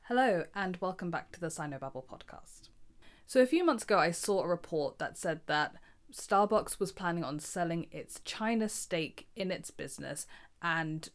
Hello, and welcome back to the Sinobabble podcast. So, a few months ago, I saw a report that said that Starbucks was planning on selling its China stake in its business and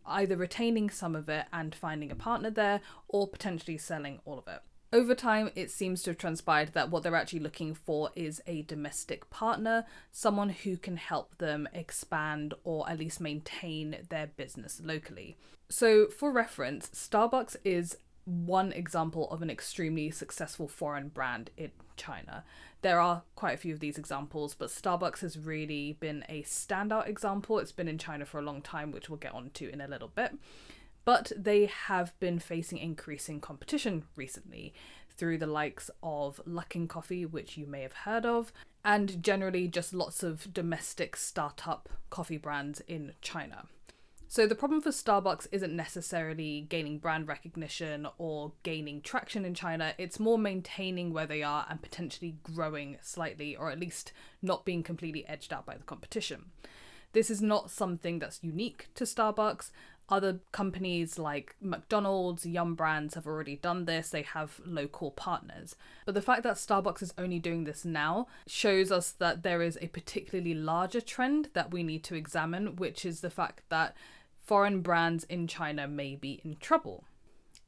either retaining some of it and finding a partner there, or potentially selling all of it. Over time, it seems to have transpired that what they're actually looking for is a domestic partner, someone who can help them expand or at least maintain their business locally. So, for reference, Starbucks is one example of an extremely successful foreign brand in China. There are quite a few of these examples, but Starbucks has really been a standout example. It's been in China for a long time, which we'll get onto in a little bit. But they have been facing increasing competition recently through the likes of Luckin Coffee, which you may have heard of, and generally just lots of domestic startup coffee brands in China. So the problem for Starbucks isn't necessarily gaining brand recognition or gaining traction in China. It's more maintaining where they are and potentially growing slightly, or at least not being completely edged out by the competition. This is not something that's unique to Starbucks. Other companies like McDonald's, Yum Brands have already done this. They have local partners. But the fact that Starbucks is only doing this now shows us that there is a particularly larger trend that we need to examine, which is the fact that foreign brands in China may be in trouble.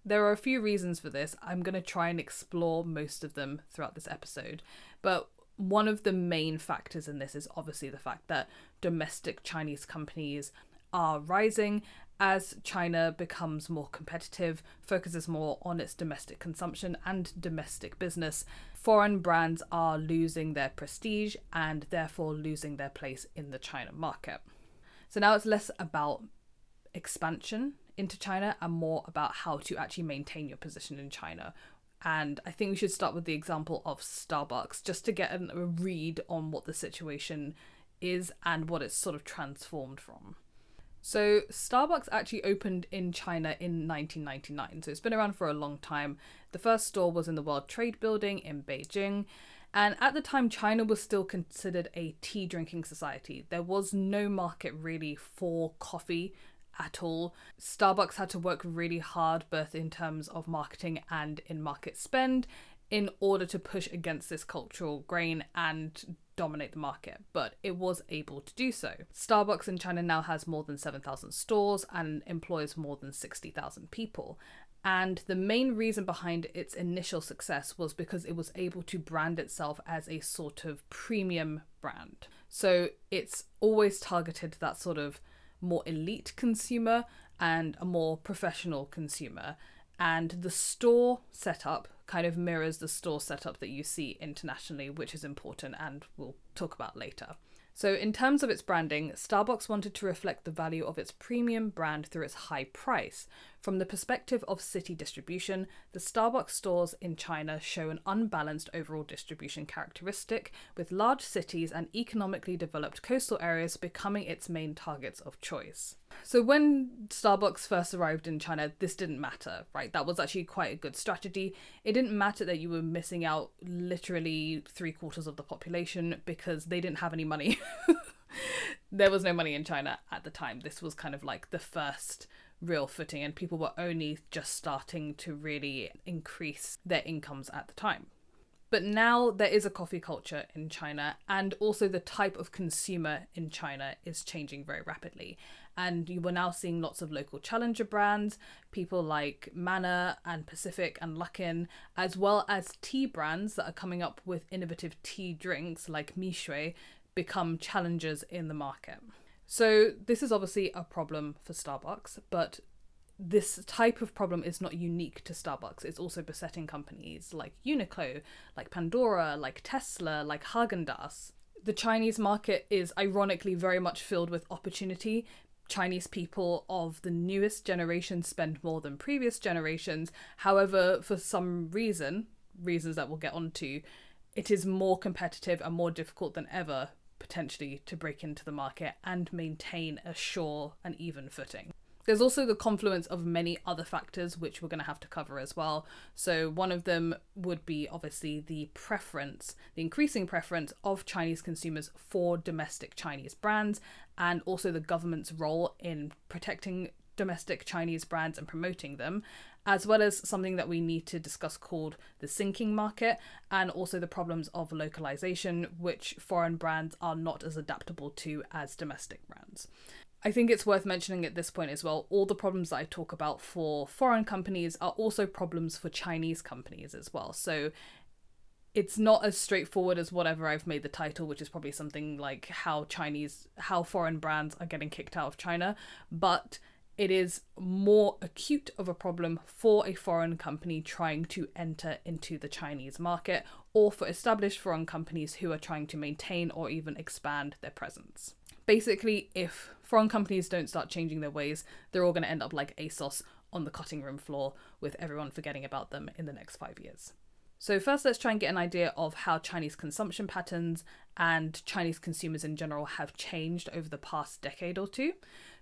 There are a few reasons for this. I'm going to try and explore most of them throughout this episode. But one of the main factors in this is obviously the fact that domestic Chinese companies are rising as China becomes more competitive, focuses more on its domestic consumption and domestic business. Foreign brands are losing their prestige and therefore losing their place in the China market. So now it's less about expansion into China and more about how to actually maintain your position in China. And I think we should start with the example of Starbucks, just to get a read on what the situation is and what it's sort of transformed from. So Starbucks actually opened in China in 1999, so it's been around for a long time. The first store was in the World Trade Building in Beijing, and at the time China was still considered a tea drinking society. There was no market really for coffee at all. Starbucks had to work really hard both in terms of marketing and in market spend in order to push against this cultural grain and dominate the market, but it was able to do so. Starbucks in China now has more than 7,000 stores and employs more than 60,000 people. And the main reason behind its initial success was because it was able to brand itself as a sort of premium brand. So it's always targeted that sort of more elite consumer and a more professional consumer. And the store setup kind of mirrors the store setup that you see internationally, which is important and we'll talk about later. So in terms of its branding, Starbucks wanted to reflect the value of its premium brand through its high price. From the perspective of city distribution, the Starbucks stores in China show an unbalanced overall distribution characteristic, with large cities and economically developed coastal areas becoming its main targets of choice. So when Starbucks first arrived in China, this didn't matter, right? That was actually quite a good strategy. It didn't matter that you were missing out literally 3/4 of the population because they didn't have any money. There was no money in China at the time. This was kind of like the first real footing, and people were only just starting to really increase their incomes at the time. But now there is a coffee culture in China, and also the type of consumer in China is changing very rapidly. And you are now seeing lots of local challenger brands, people like Manna and Pacific and Luckin, as well as tea brands that are coming up with innovative tea drinks like Mishui, become challengers in the market. So this is obviously a problem for Starbucks, but this type of problem is not unique to Starbucks. It's also besetting companies like Uniqlo, like Pandora, like Tesla, like Häagen-Dazs. The Chinese market is ironically very much filled with opportunity. Chinese people of the newest generation spend more than previous generations. However, for some reasons that we'll get onto, it is more competitive and more difficult than ever, potentially, to break into the market and maintain a sure and even footing. There's also the confluence of many other factors which we're going to have to cover as well. So one of them would be obviously the increasing preference of Chinese consumers for domestic Chinese brands, and also the government's role in protecting domestic Chinese brands and promoting them. as well as something that we need to discuss called the sinking market, and also the problems of localization, which foreign brands are not as adaptable to as domestic brands. I think it's worth mentioning at this point as well, all the problems that I talk about for foreign companies are also problems for Chinese companies as well. So it's not as straightforward as whatever I've made the title, which is probably something like how foreign brands are getting kicked out of China, but it is more acute of a problem for a foreign company trying to enter into the Chinese market, or for established foreign companies who are trying to maintain or even expand their presence. Basically, if foreign companies don't start changing their ways, they're all going to end up like ASOS on the cutting room floor, with everyone forgetting about them in the next 5 years. So first, let's try and get an idea of how Chinese consumption patterns and Chinese consumers in general have changed over the past decade or two.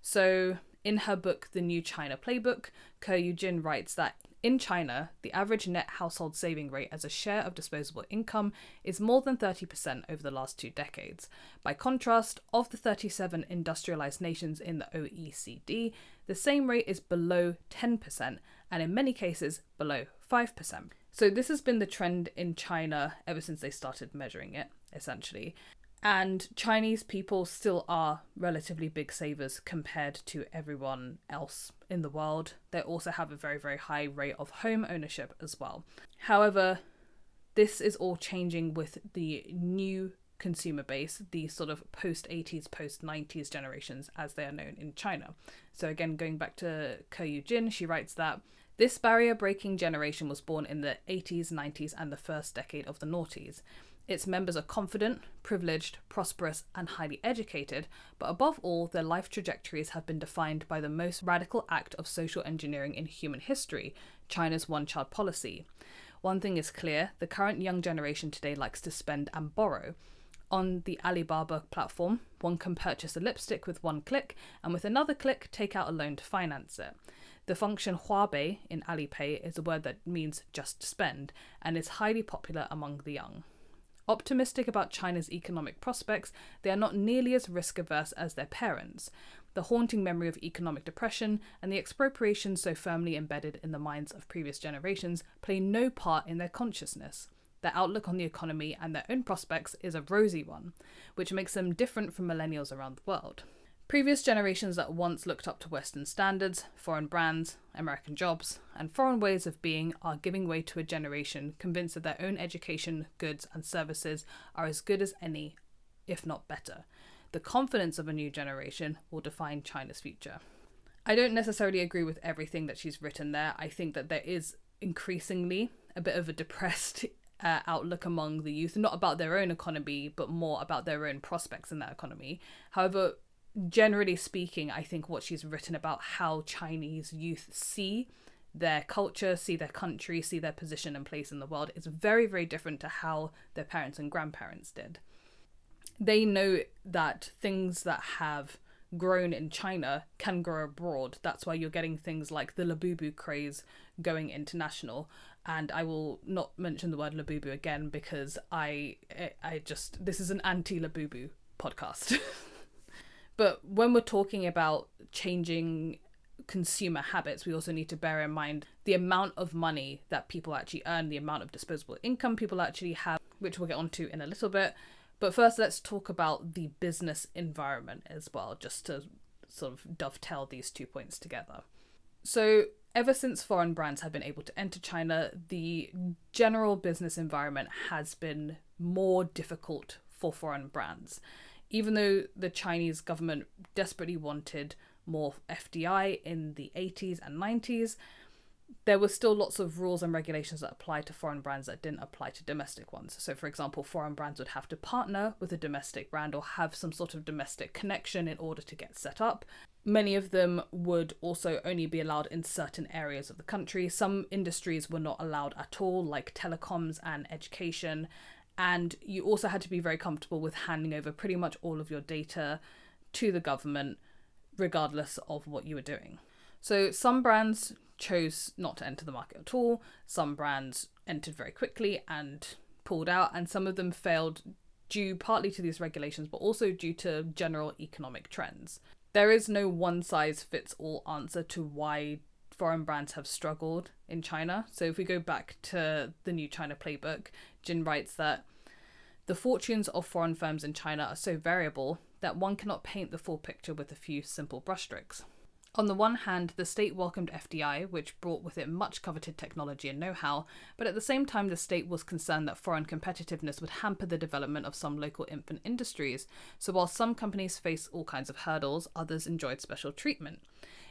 So in her book, The New China Playbook, Ke Yujin writes that in China, the average net household saving rate as a share of disposable income is more than 30% over the last 2 decades. By contrast, of the 37 industrialized nations in the OECD, the same rate is below 10%, and in many cases below 5%. So this has been the trend in China ever since they started measuring it, essentially. And Chinese people still are relatively big savers compared to everyone else in the world. They also have a very, very high rate of home ownership as well. However, this is all changing with the new consumer base, the sort of post-80s, post-90s generations as they are known in China. So again, going back to Ke Yujin, she writes that this barrier-breaking generation was born in the 80s, 90s, and the first decade of the noughties. Its members are confident, privileged, prosperous, and highly educated, but above all, their life trajectories have been defined by the most radical act of social engineering in human history, China's one-child policy. One thing is clear, the current young generation today likes to spend and borrow. On the Alibaba platform, one can purchase a lipstick with one click, and with another click, take out a loan to finance it. The function Huabei in Alipay is a word that means just spend, and is highly popular among the young. Optimistic about China's economic prospects, they are not nearly as risk-averse as their parents. The haunting memory of economic depression and the expropriation so firmly embedded in the minds of previous generations play no part in their consciousness. Their outlook on the economy and their own prospects is a rosy one, which makes them different from millennials around the world. Previous generations that once looked up to Western standards, foreign brands, American jobs, and foreign ways of being are giving way to a generation convinced that their own education, goods, and services are as good as any, if not better. The confidence of a new generation will define China's future. I don't necessarily agree with everything that she's written there. I think that there is increasingly a bit of a depressed outlook among the youth, not about their own economy, but more about their own prospects in that economy. However, generally speaking, I think what she's written about how Chinese youth see their culture, see their country, see their position and place in the world is very, very different to how their parents and grandparents did. They know that things that have grown in China can grow abroad. That's why you're getting things like the Labubu craze going international. And I will not mention the word Labubu again because this is an anti-Labubu podcast. But when we're talking about changing consumer habits, we also need to bear in mind the amount of money that people actually earn, the amount of disposable income people actually have, which we'll get onto in a little bit. But first, let's talk about the business environment as well, just to sort of dovetail these 2 points together. So ever since foreign brands have been able to enter China, the general business environment has been more difficult for foreign brands. Even though the Chinese government desperately wanted more FDI in the 80s and 90s, there were still lots of rules and regulations that applied to foreign brands that didn't apply to domestic ones. So, for example, foreign brands would have to partner with a domestic brand or have some sort of domestic connection in order to get set up. Many of them would also only be allowed in certain areas of the country. Some industries were not allowed at all, like telecoms and education. And you also had to be very comfortable with handing over pretty much all of your data to the government, regardless of what you were doing. So some brands chose not to enter the market at all. Some brands entered very quickly and pulled out. And some of them failed due partly to these regulations, but also due to general economic trends. There is no one-size-fits-all answer to why foreign brands have struggled in China. So if we go back to the New China Playbook, Jin writes that the fortunes of foreign firms in China are so variable that one cannot paint the full picture with a few simple brushstrokes. On the one hand, the state welcomed FDI, which brought with it much coveted technology and know-how, but at the same time the state was concerned that foreign competitiveness would hamper the development of some local infant industries. So while some companies faced all kinds of hurdles, others enjoyed special treatment.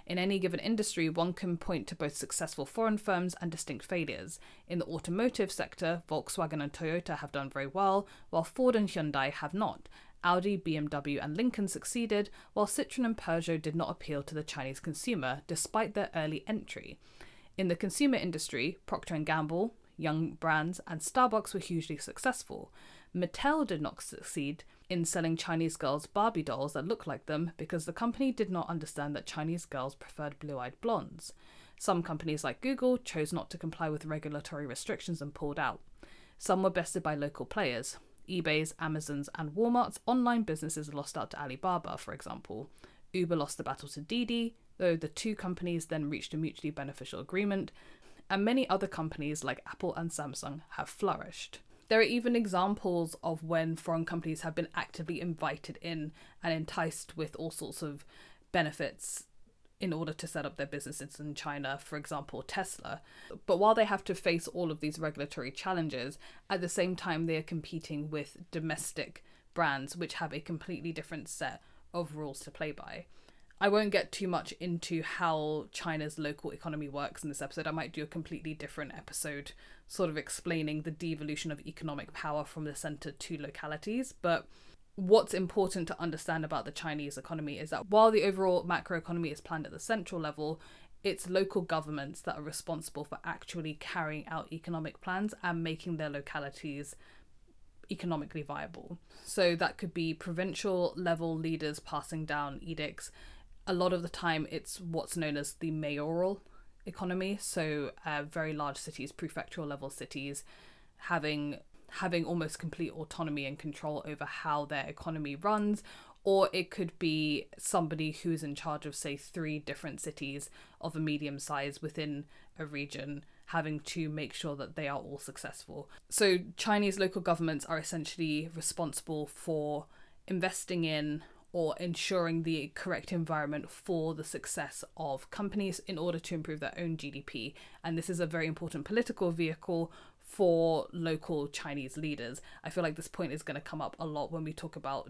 In any given industry, one can point to both successful foreign firms and distinct failures. In the automotive sector, Volkswagen and Toyota have done very well, while Ford and Hyundai have not. Audi, BMW and Lincoln succeeded, while Citroën and Peugeot did not appeal to the Chinese consumer, despite their early entry. In the consumer industry, Procter & Gamble, Young Brands and Starbucks were hugely successful. Mattel did not succeed in selling Chinese girls Barbie dolls that look like them because the company did not understand that Chinese girls preferred blue-eyed blondes. Some companies like Google chose not to comply with regulatory restrictions and pulled out. Some were bested by local players. eBay's, Amazon's and Walmart's online businesses lost out to Alibaba, for example. Uber lost the battle to Didi, though the two companies then reached a mutually beneficial agreement, and many other companies like Apple and Samsung have flourished. There are even examples of when foreign companies have been actively invited in and enticed with all sorts of benefits in order to set up their businesses in China, for example, Tesla. But while they have to face all of these regulatory challenges, at the same time they are competing with domestic brands which have a completely different set of rules to play by. I won't get too much into how China's local economy works in this episode. I might do a completely different episode sort of explaining the devolution of economic power from the centre to localities. But what's important to understand about the Chinese economy is that while the overall macroeconomy is planned at the central level, it's local governments that are responsible for actually carrying out economic plans and making their localities economically viable. So that could be provincial level leaders passing down edicts. A lot of the time it's what's known as the mayoral economy, so very large cities, prefectural level cities, having almost complete autonomy and control over how their economy runs. Or it could be somebody who's in charge of, say, 3 different cities of a medium size within a region, having to make sure that they are all successful. So Chinese local governments are essentially responsible for investing in or ensuring the correct environment for the success of companies in order to improve their own GDP. And this is a very important political vehicle for local Chinese leaders. I feel like this point is going to come up a lot when we talk about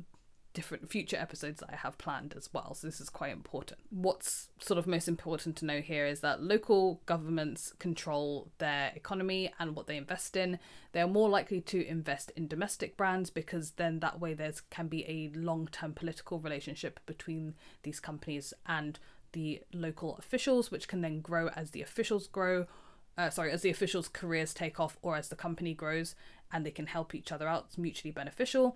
different future episodes that I have planned as well, so this is quite important. What's sort of most important to know here is that local governments control their economy and what they invest in. They're more likely to invest in domestic brands because then that way there can be a long-term political relationship between these companies and the local officials, which can then grow as the officials grow, as the officials' careers take off or as the company grows, and they can help each other out. It's mutually beneficial.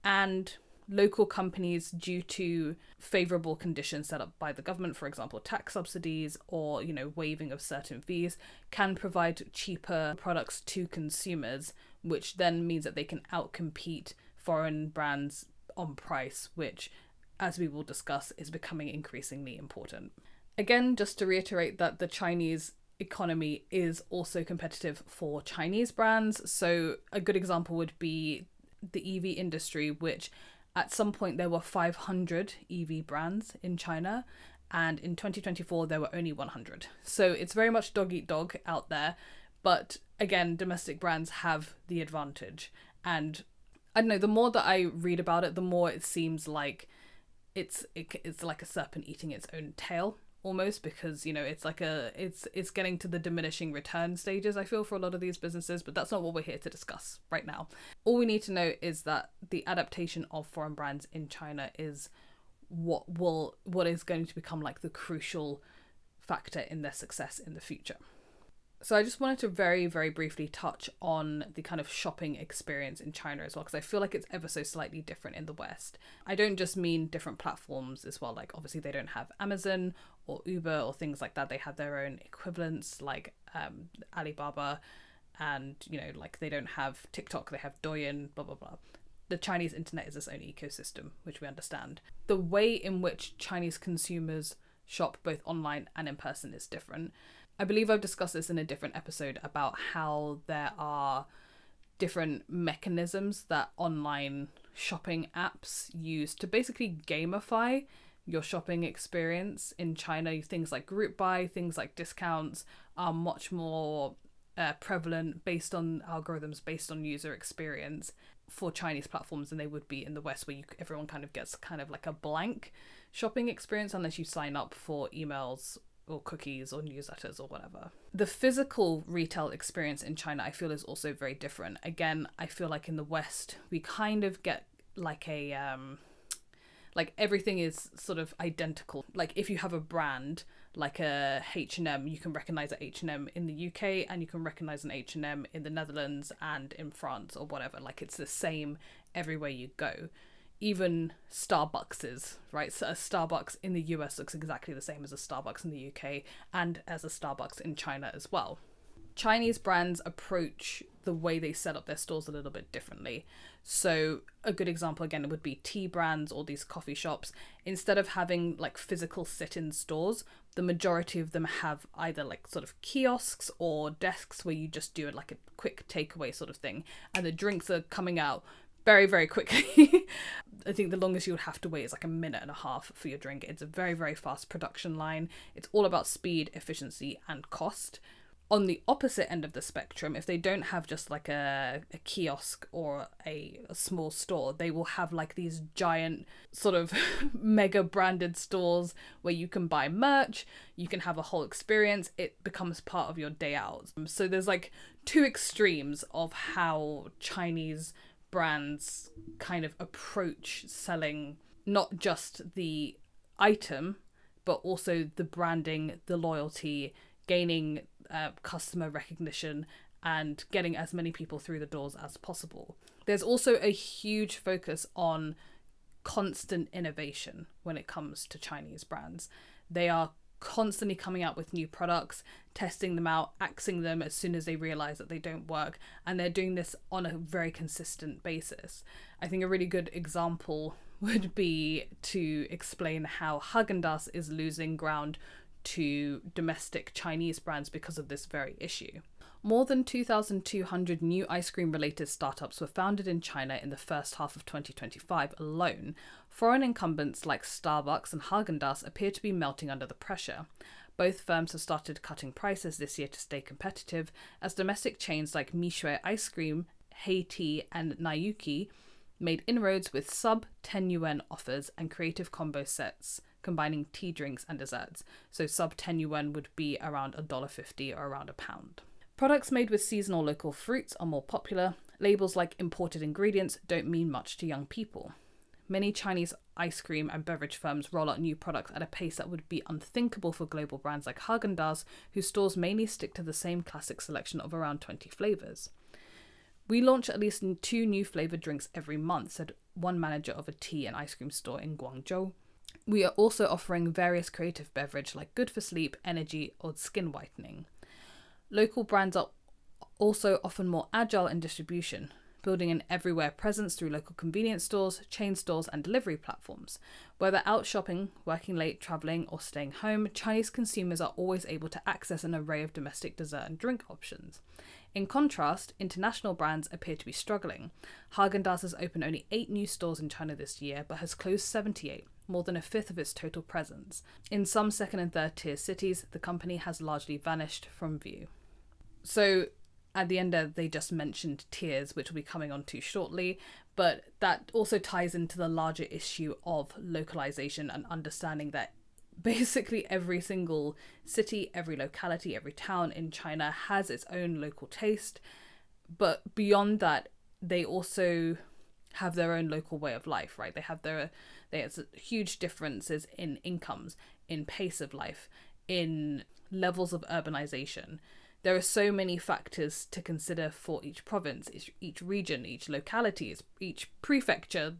And local companies, due to favourable conditions set up by the government, for example, tax subsidies or, waiving of certain fees, can provide cheaper products to consumers, which then means that they can outcompete foreign brands on price, which, as we will discuss, is becoming increasingly important. Again, just to reiterate that the Chinese economy is also competitive for Chinese brands. So a good example would be the EV industry, which at some point there were 500 EV brands in China, and in 2024 there were only 100. So it's very much dog eat dog out there, but again, domestic brands have the advantage. And I don't know, the more that I read about it, the more it seems like it's like a serpent eating its own tail almost, because it's getting to the diminishing return stages, I feel, for a lot of these businesses, but that's not what we're here to discuss right now. All we need to know is that the adaptation of foreign brands in China is what is going to become like the crucial factor in their success in the future. So I just wanted to very, very briefly touch on the kind of shopping experience in China as well, because I feel like it's ever so slightly different in the West. I don't just mean different platforms as well, like obviously they don't have Amazon or Uber or things like that. They have their own equivalents like Alibaba, and like they don't have TikTok, they have Douyin, blah, blah, blah. The Chinese internet is its own ecosystem, which we understand. The way in which Chinese consumers shop both online and in person is different. I believe I've discussed this in a different episode about how there are different mechanisms that online shopping apps use to basically gamify your shopping experience in China. Things like group buy, things like discounts are much more prevalent based on algorithms, based on user experience for Chinese platforms than they would be in the West, where everyone kind of gets kind of like a blank shopping experience unless you sign up for emails or cookies or newsletters or whatever. The physical retail experience in China, I feel, is also very different. Again, I feel like in the West, we kind of get like a like everything is sort of identical. Like if you have a brand like a H&M, you can recognize a H&M in the UK and you can recognize an H&M in the Netherlands and in France or whatever. Like it's the same everywhere you go. Even Starbucks, right? So a Starbucks in the US looks exactly the same as a Starbucks in the UK and as a Starbucks in China as well. Chinese brands approach the way they set up their stores a little bit differently. So a good example again would be tea brands or these coffee shops. Instead of having like physical sit-in stores, the majority of them have either like sort of kiosks or desks where you just do it like a quick takeaway sort of thing, and the drinks are coming out very, very quickly. I think the longest you would have to wait is like a minute and a half for your drink. It's a very, very fast production line. It's all about speed, efficiency, and cost. On the opposite end of the spectrum, if they don't have just like a kiosk or a small store, they will have like these giant sort of mega branded stores where you can buy merch, you can have a whole experience, it becomes part of your day out. So there's like two extremes of how Chinese brands kind of approach selling not just the item, but also the branding, the loyalty, gaining customer recognition, and getting as many people through the doors as possible. There's also a huge focus on constant innovation when it comes to Chinese brands. They are constantly coming out with new products, testing them out, axing them as soon as they realize that they don't work, and they're doing this on a very consistent basis. I think a really good example would be to explain how Haagen-Dazs is losing ground to domestic Chinese brands because of this very issue. More than 2,200 new ice cream related startups were founded in China in the first half of 2025 alone. Foreign incumbents like Starbucks and Haagen-Dazs appear to be melting under the pressure. Both firms have started cutting prices this year to stay competitive, as domestic chains like Mixue Ice Cream, Hey-Tea and Nayuki made inroads with sub-10 yuan offers and creative combo sets combining tea drinks and desserts. So sub-10 yuan would be around $1.50 or around £1. Products made with seasonal local fruits are more popular. Labels like imported ingredients don't mean much to young people. Many Chinese ice cream and beverage firms roll out new products at a pace that would be unthinkable for global brands like Haagen-Dazs, whose stores mainly stick to the same classic selection of around 20 flavours. We launch at least 2 new flavoured drinks every month, said one manager of a tea and ice cream store in Guangzhou. We are also offering various creative beverage like Good for Sleep, Energy or Skin Whitening. Local brands are also often more agile in distribution, building an everywhere presence through local convenience stores, chain stores and delivery platforms. Whether out shopping, working late, travelling or staying home, Chinese consumers are always able to access an array of domestic dessert and drink options. In contrast, international brands appear to be struggling. Haagen-Dazs has opened only 8 new stores in China this year, but has closed 78, more than a fifth of its total presence. In some second and third tier cities, the company has largely vanished from view. So at the end there, they just mentioned tiers, which will be coming on to shortly, but that also ties into the larger issue of localization and understanding that basically every single city, every locality, every town in China has its own local taste, but beyond that, they also have their own local way of life, right? There's huge differences in incomes, in pace of life, in levels of urbanization. There are so many factors to consider for each province, each region, each locality, each prefecture.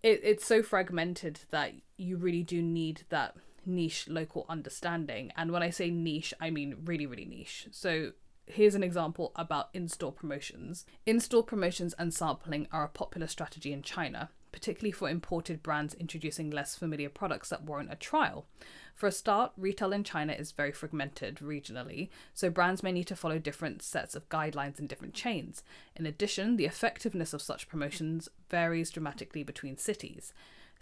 It's so fragmented that you really do need that niche local understanding. And when I say niche, I mean really, really niche. So here's an example about in-store promotions. In-store promotions and sampling are a popular strategy in China. particularly for imported brands introducing less familiar products that warrant a trial. For a start, retail in China is very fragmented regionally, so brands may need to follow different sets of guidelines in different chains. In addition, the effectiveness of such promotions varies dramatically between cities.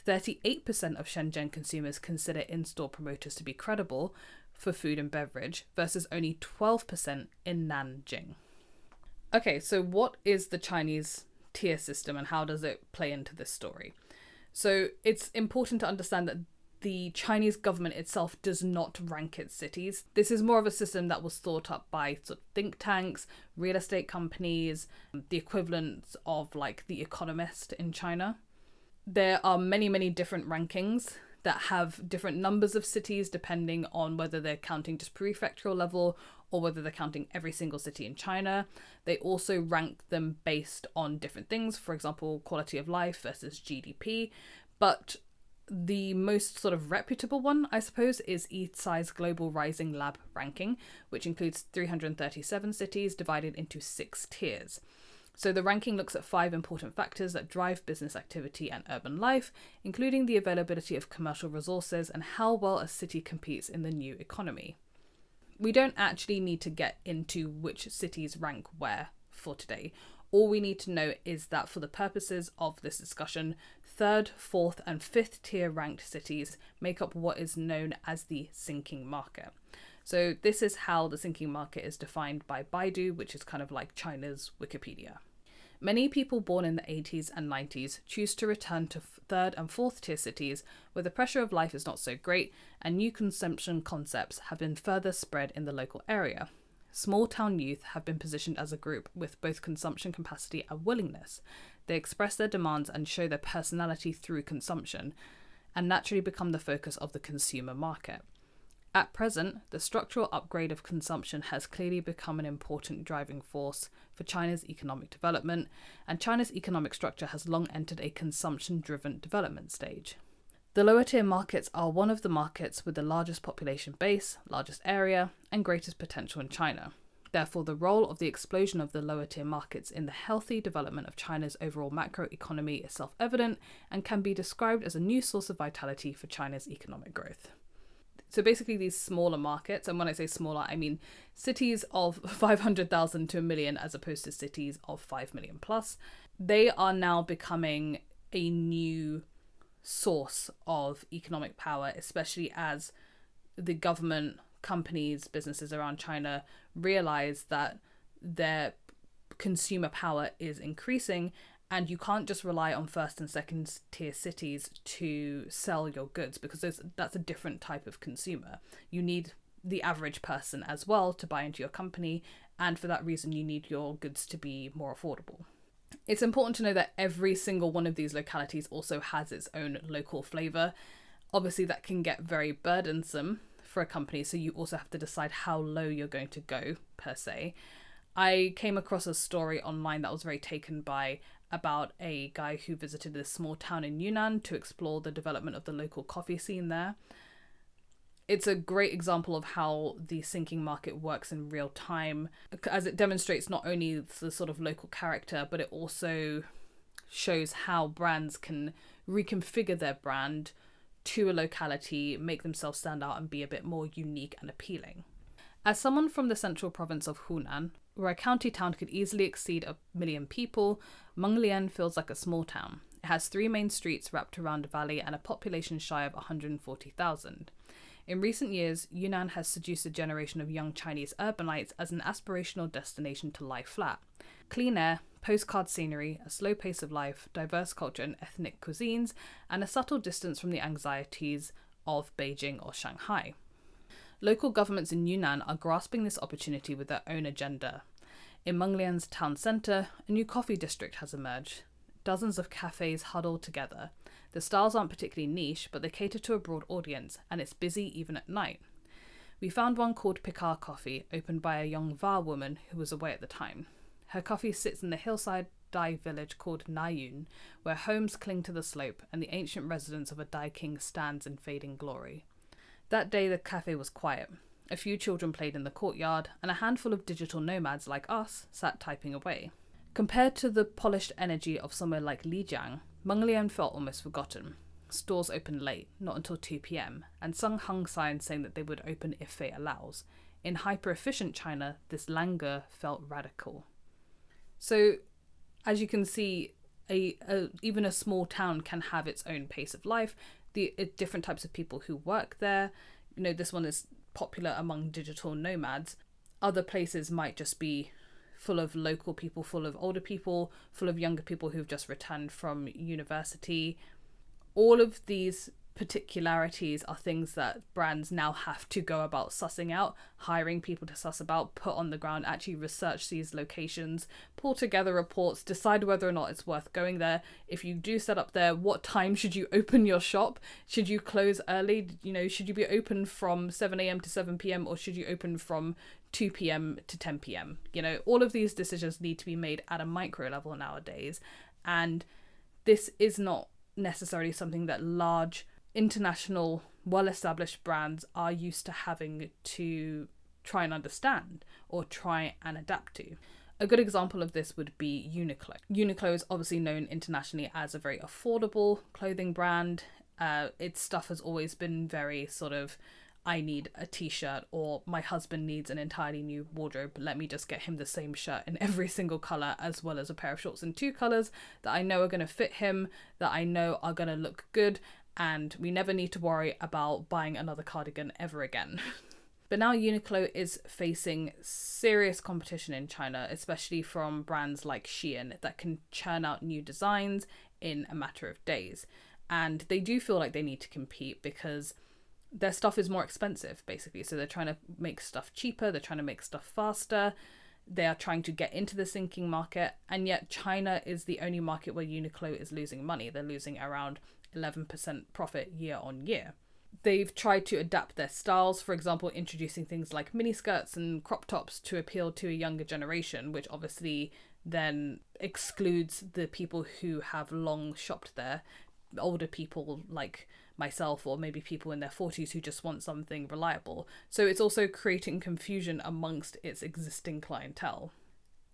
38% of Shenzhen consumers consider in-store promoters to be credible for food and beverage, versus only 12% in Nanjing. Okay, so what is the Chinese tier system and how does it play into this story? So it's important to understand that the Chinese government itself does not rank its cities. This is more of a system that was thought up by sort of think tanks, real estate companies, the equivalent of like The Economist in China. There are many, many different rankings that have different numbers of cities depending on whether they're counting just prefectural level or whether they're counting every single city in China. They also rank them based on different things, for example, quality of life versus GDP. But the most sort of reputable one, I suppose, is Eastside's Global Rising Lab ranking, which includes 337 cities divided into 6 tiers. So the ranking looks at 5 important factors that drive business activity and urban life, including the availability of commercial resources and how well a city competes in the new economy. We don't actually need to get into which cities rank where for today. All we need to know is that for the purposes of this discussion, 3rd, 4th and 5th tier ranked cities make up what is known as the sinking market. So this is how the sinking market is defined by Baidu, which is kind of like China's Wikipedia. Many people born in the 80s and 90s choose to return to 3rd and 4th tier cities where the pressure of life is not so great and new consumption concepts have been further spread in the local area. Small town youth have been positioned as a group with both consumption capacity and willingness. They express their demands and show their personality through consumption, and naturally become the focus of the consumer market. At present, the structural upgrade of consumption has clearly become an important driving force for China's economic development, and China's economic structure has long entered a consumption-driven development stage. The lower tier markets are one of the markets with the largest population base, largest area, and greatest potential in China. Therefore, the role of the explosion of the lower tier markets in the healthy development of China's overall macroeconomy is self-evident and can be described as a new source of vitality for China's economic growth. So basically these smaller markets, and when I say smaller, I mean cities of 500,000 to 1 million as opposed to cities of 5 million plus, they are now becoming a new source of economic power, especially as the government, companies, businesses around China realize that their consumer power is increasing, and you can't just rely on 1st and 2nd tier cities to sell your goods, because that's a different type of consumer. You need the average person as well to buy into your company, and for that reason you need your goods to be more affordable. It's important to know that every single one of these localities also has its own local flavour. Obviously that can get very burdensome for a company, so you also have to decide how low you're going to go per se. I came across a story online that was very taken by about a guy who visited this small town in Yunnan to explore the development of the local coffee scene there. It's a great example of how the sinking market works in real time, as it demonstrates not only the sort of local character, but it also shows how brands can reconfigure their brand to a locality, make themselves stand out and be a bit more unique and appealing. As someone from the central province of Hunan, where a county town could easily exceed 1 million people, Menglian feels like a small town. It has 3 main streets wrapped around a valley and a population shy of 140,000. In recent years, Yunnan has seduced a generation of young Chinese urbanites as an aspirational destination to lie flat. Clean air, postcard scenery, a slow pace of life, diverse culture and ethnic cuisines, and a subtle distance from the anxieties of Beijing or Shanghai. Local governments in Yunnan are grasping this opportunity with their own agenda. In Menglian's town centre, a new coffee district has emerged. Dozens of cafes huddle together. The styles aren't particularly niche, but they cater to a broad audience, and it's busy even at night. We found one called Picard Coffee, opened by a young Va woman who was away at the time. Her coffee sits in the hillside Dai village called Nayun, where homes cling to the slope and the ancient residence of a Dai king stands in fading glory. That day the cafe was quiet. A few children played in the courtyard, and a handful of digital nomads like us sat typing away. Compared to the polished energy of somewhere like Lijiang, Menglian felt almost forgotten. Stores opened late, not until 2 p.m, and Sung hung signs saying that they would open if fate allows. In hyper-efficient China, this languor felt radical. So, as you can see, even a small town can have its own pace of life. The different types of people who work there. This one is popular among digital nomads. Other places might just be full of local people, full of older people, full of younger people who've just returned from university. All of these particularities are things that brands now have to go about sussing out, hiring people to suss about, put on the ground, actually research these locations, pull together reports, decide whether or not it's worth going there. If you do set up there, what time should you open your shop? Should you close early? Should you be open from 7 a.m. to 7 p.m. or should you open from 2 p.m. to 10 p.m? All of these decisions need to be made at a micro level nowadays. And this is not necessarily something that large international well-established brands are used to having to try and understand or try and adapt to. A good example of this would be Uniqlo. Uniqlo is obviously known internationally as a very affordable clothing brand. Its stuff has always been very sort of, I need a t-shirt, or my husband needs an entirely new wardrobe, let me just get him the same shirt in every single colour, as well as a pair of shorts in 2 colours that I know are going to fit him, that I know are going to look good, and we never need to worry about buying another cardigan ever again. But now Uniqlo is facing serious competition in China, especially from brands like Shein that can churn out new designs in a matter of days. And they do feel like they need to compete because their stuff is more expensive, basically. So they're trying to make stuff cheaper, they're trying to make stuff faster, they are trying to get into the sinking market, and yet China is the only market where Uniqlo is losing money. They're losing around 11% profit year on year. They've tried to adapt their styles, for example, introducing things like miniskirts and crop tops to appeal to a younger generation, which obviously then excludes the people who have long shopped there, older people like myself, or maybe people in their 40s who just want something reliable. So it's also creating confusion amongst its existing clientele.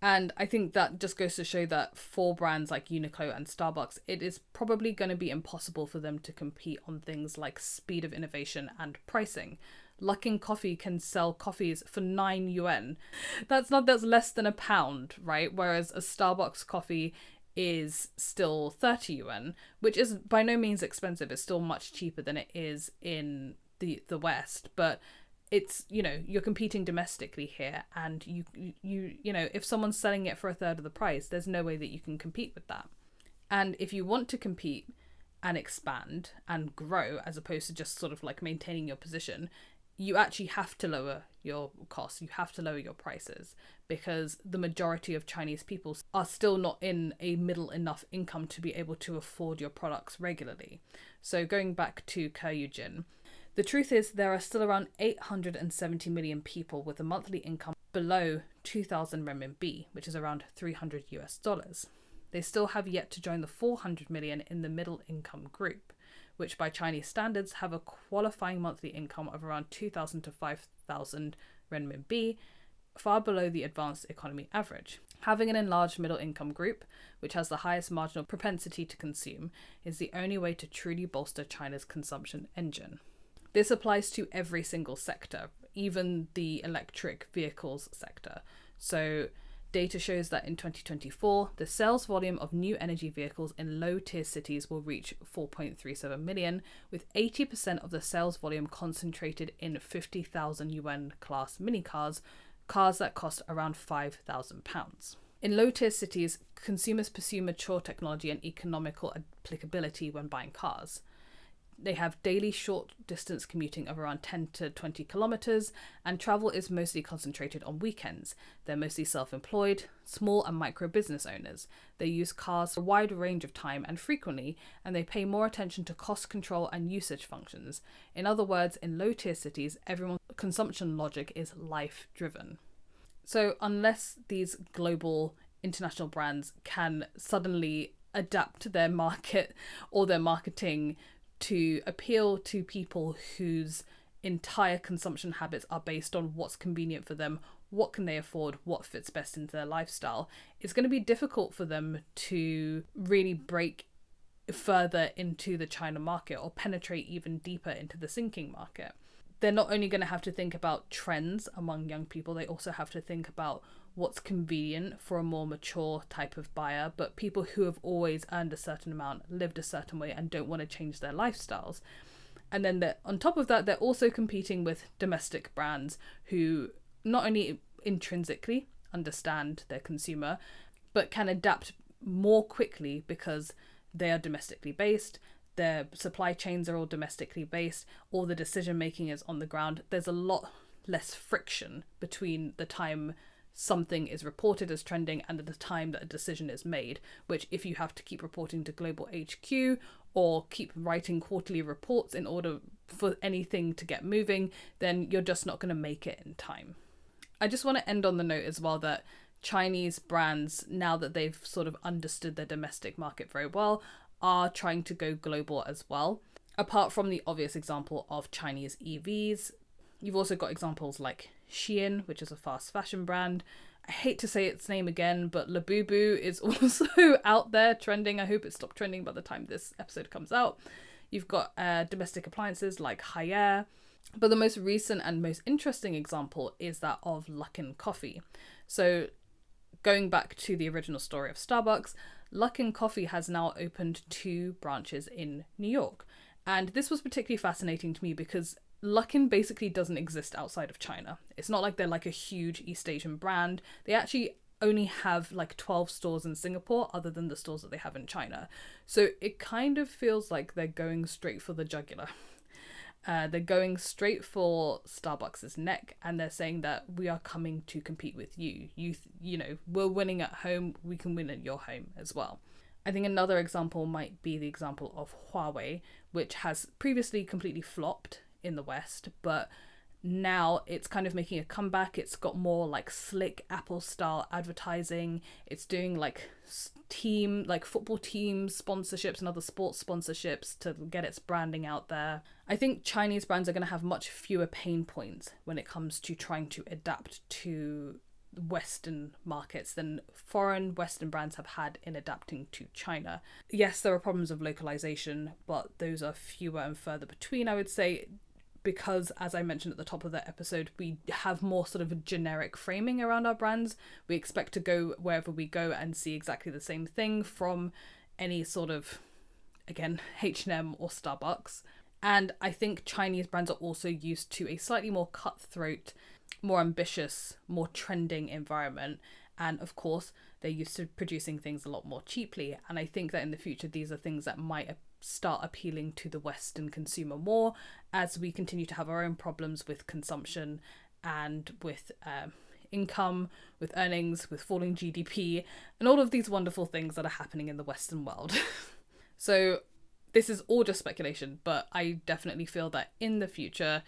And I think that just goes to show that for brands like Uniqlo and Starbucks, it is probably going to be impossible for them to compete on things like speed of innovation and pricing. Luckin Coffee can sell coffees for 9 yuan. That's less than £1, right? Whereas a Starbucks coffee is still 30 yuan, which is by no means expensive. It's still much cheaper than it is in the West, but it's, you're competing domestically here, and you if someone's selling it for a third of the price, there's no way that you can compete with that. And if you want to compete and expand and grow, as opposed to just sort of like maintaining your position, you actually have to lower your costs, you have to lower your prices, because the majority of Chinese people are still not in a middle enough income to be able to afford your products regularly. So going back to Keuyujin, the truth is there are still around 870 million people with a monthly income below 2,000 renminbi, which is around $300. They still have yet to join the 400 million in the middle income group, which by Chinese standards have a qualifying monthly income of around 2,000 to 5,000 renminbi, far below the advanced economy average. Having an enlarged middle income group, which has the highest marginal propensity to consume, is the only way to truly bolster China's consumption engine. This applies to every single sector, even the electric vehicles sector. So data shows that in 2024, the sales volume of new energy vehicles in low-tier cities will reach 4.37 million, with 80% of the sales volume concentrated in 50,000 yuan class mini cars that cost around £5,000. In low-tier cities, consumers pursue mature technology and economical applicability when buying cars. They have daily short-distance commuting of around 10 to 20 kilometres, and travel is mostly concentrated on weekends. They're mostly self-employed, small and micro business owners. They use cars for a wide range of time and frequently, and they pay more attention to cost control and usage functions. In other words, in low-tier cities, everyone's consumption logic is life-driven. So unless these global international brands can suddenly adapt their market or their marketing to appeal to people whose entire consumption habits are based on what's convenient for them, what can they afford, what fits best into their lifestyle, it's going to be difficult for them to really break further into the China market or penetrate even deeper into the sinking market. They're not only going to have to think about trends among young people, they also have to think about what's convenient for a more mature type of buyer, but people who have always earned a certain amount, lived a certain way, and don't want to change their lifestyles. And then on top of that, they're also competing with domestic brands who not only intrinsically understand their consumer, but can adapt more quickly because they are domestically based. Their supply chains are all domestically based. All the decision making is on the ground. There's a lot less friction between the time something is reported as trending and the time that a decision is made, which if you have to keep reporting to global HQ or keep writing quarterly reports in order for anything to get moving, then you're just not going to make it in time. I just want to end on the note as well that Chinese brands, now that they've sort of understood their domestic market very well, are trying to go global as well. Apart from the obvious example of Chinese EVs, you've also got examples like Shein, which is a fast fashion brand. I hate to say its name again, but Labubu is also out there trending. I hope it stopped trending by the time this episode comes out. You've got domestic appliances like Haier. But the most recent and most interesting example is that of Luckin Coffee. So going back to the original story of Starbucks, Luckin Coffee has now opened 2 branches in New York. And this was particularly fascinating to me because Luckin basically doesn't exist outside of China. It's not like they're like a huge East Asian brand. They actually only have like 12 stores in Singapore other than the stores that they have in China. So it kind of feels like they're going straight for the jugular. They're going straight for Starbucks' neck, and they're saying that we are coming to compete with you. You know, we're winning at home, we can win at your home as well. I think another example might be the example of Huawei, which has previously completely flopped in the West, but now it's kind of making a comeback. It's got more like slick Apple style advertising. It's doing like football team sponsorships and other sports sponsorships to get its branding out there. I think Chinese brands are going to have much fewer pain points when it comes to trying to adapt to Western markets than foreign Western brands have had in adapting to China. Yes, there are problems of localization, but those are fewer and further between, I would say, because, as I mentioned at the top of the episode, we have more sort of a generic framing around our brands. We expect to go wherever we go and see exactly the same thing from any sort of, again, H&M or Starbucks. And I think Chinese brands are also used to a slightly more cutthroat, more ambitious, more trending environment. And of course, they're used to producing things a lot more cheaply. And I think that in the future, these are things that might start appealing to the Western consumer more as we continue to have our own problems with consumption and with income, with earnings, with falling GDP, and all of these wonderful things that are happening in the Western world. So this is all just speculation, but I definitely feel that in the future,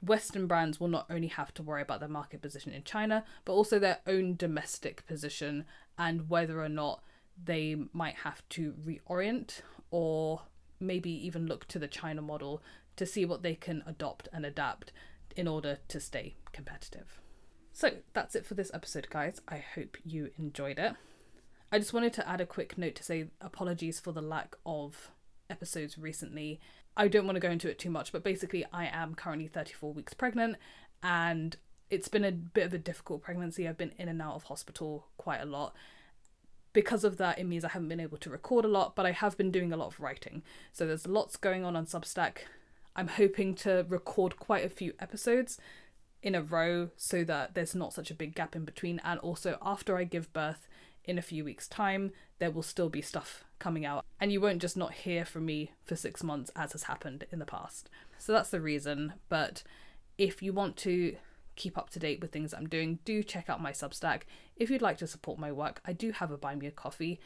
Western brands will not only have to worry about their market position in China, but also their own domestic position and whether or not they might have to reorient or maybe even look to the China model to see what they can adopt and adapt in order to stay competitive. So that's it for this episode, guys. I hope you enjoyed it. I just wanted to add a quick note to say apologies for the lack of episodes recently. I don't want to go into it too much, but basically I am currently 34 weeks pregnant and it's been a bit of a difficult pregnancy. I've been in and out of hospital quite a lot. Because of that, it means I haven't been able to record a lot, but I have been doing a lot of writing. So there's lots going on Substack. I'm hoping to record quite a few episodes in a row so that there's not such a big gap in between. And also after I give birth in a few weeks' time, there will still be stuff coming out. And you won't just not hear from me for 6 months as has happened in the past. So that's the reason. But if you want to keep up to date with things that I'm doing, do check out my Substack. If you'd like to support my work, I do have a Buy Me a Coffee.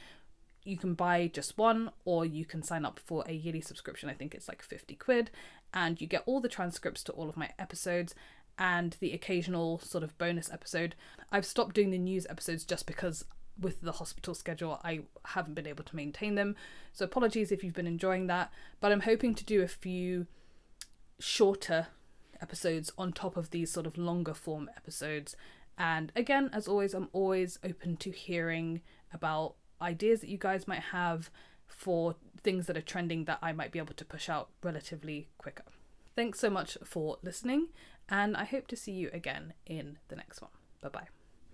You can buy just one, or you can sign up for a yearly subscription. I think it's like 50 quid, and you get all the transcripts to all of my episodes and the occasional sort of bonus episode. I've stopped doing the news episodes just because with the hospital schedule, I haven't been able to maintain them. So apologies if you've been enjoying that, but I'm hoping to do a few shorter episodes on top of these sort of longer form episodes. And again, as always, I'm always open to hearing about ideas that you guys might have for things that are trending that I might be able to push out relatively quicker. Thanks so much for listening, and I hope to see you again in the next one. Bye bye.